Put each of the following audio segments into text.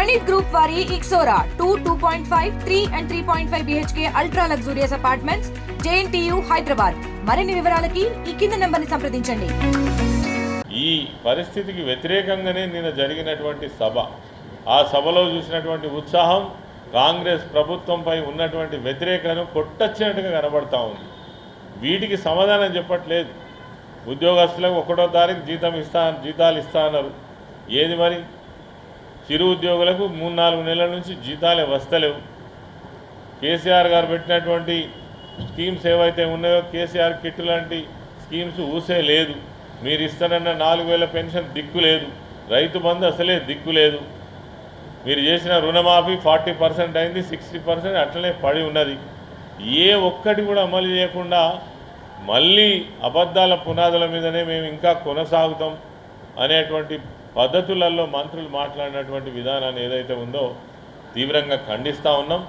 Zenith Group వారి Ixora 2.5, 3 and 3.5 BHK ultra luxurious apartments, JNTU Hyderabad. మరిన్ని వివరాలకి ఈ కింద నంబర్ని సంప్రదించండి. ఈ పరిస్థితికి వ్యతిరేకంగానే నిన్న జరిగినటువంటి సభ, ఆ సభలో చూసినటువంటి ఉత్సాహం కాంగ్రెస్ ప్రభుత్వంపై ఉన్నటువంటి వ్యతిరేకతను కొట్టొచ్చినట్టుగా కనబడతా ఉంది. వీటికి సమాధానం చెప్పట్లేదు. ఉద్యోగస్తులకు 1వ తారీఖు జీతాలు ఇస్తా అన్నారు. ఏది మరి? చిరు ఉద్యోగులకు 3-4 నెలల నుంచి జీతాలే వస్తలేవు. కేసీఆర్ గారు పెట్టినటువంటి స్కీమ్స్ ఏవైతే ఉన్నాయో, కేసీఆర్ కిట్ లాంటి స్కీమ్స్ ఊసే లేదు. మీరు ఇస్తానన్న 4000 పెన్షన్ దిక్కు లేదు. రైతు బంధు అసలే దిక్కు లేదు. మీరు చేసిన రుణమాఫీ 40% అయింది, 60% అట్లనే పడి ఉన్నది. ఏ ఒక్కటి కూడా అమలు చేయకుండా మళ్ళీ అబద్ధాల పునాదుల మీదనే మేము ఇంకా కొనసాగుతాం అనేటువంటి పద్ధతులలో మంత్రులు మాట్లాడినటువంటి విధానాన్ని ఏదైతే ఉందో తీవ్రంగా ఖండిస్తూ ఉన్నాం.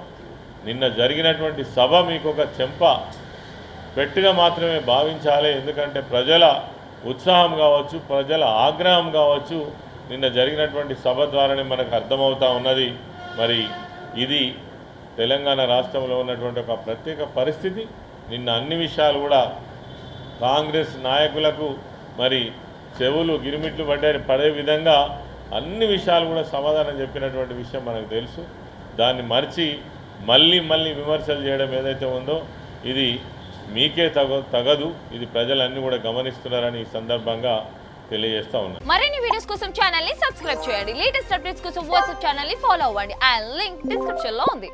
నిన్న జరిగినటువంటి సభ మీకు ఒక చెంప పెట్టిగా మాత్రమే భావించాలి. ఎందుకంటే ప్రజల ఉత్సాహం కావచ్చు, ప్రజల ఆగ్రహం కావచ్చు, నిన్న జరిగినటువంటి సభ ద్వారానే మనకు అర్థమవుతూ ఉన్నది. మరి ఇది తెలంగాణ రాష్ట్రంలో ఉన్నటువంటి ఒక ప్రత్యేక పరిస్థితి. నిన్న అన్ని విషయాలు కూడా కాంగ్రెస్ నాయకులకు మరి చెవులు గిరిమిట్లు పడే విధంగా అన్ని విషయాలు కూడా సమాధానం చెప్పినటువంటి విషయం మనకు తెలుసు. దాన్ని మర్చి మళ్ళీ విమర్శలు చేయడం ఏదైతే ఉందో ఇది మీకే తగదు. ఇది ప్రజలన్నీ కూడా గమనిస్తున్నారని ఈ సందర్భంగా తెలియజేస్తా ఉన్నాను. మరిన్ని వీడియోస్ కోసం ఛానల్ ని సబ్స్క్రైబ్ చేయండి. లేటెస్ట్ అప్డేట్స్ కోసం వాట్సాప్ ఛానల్ ని ఫాలో అవ్వండి. ఆ లింక్ డిస్క్రిప్షన్ లో ఉంది.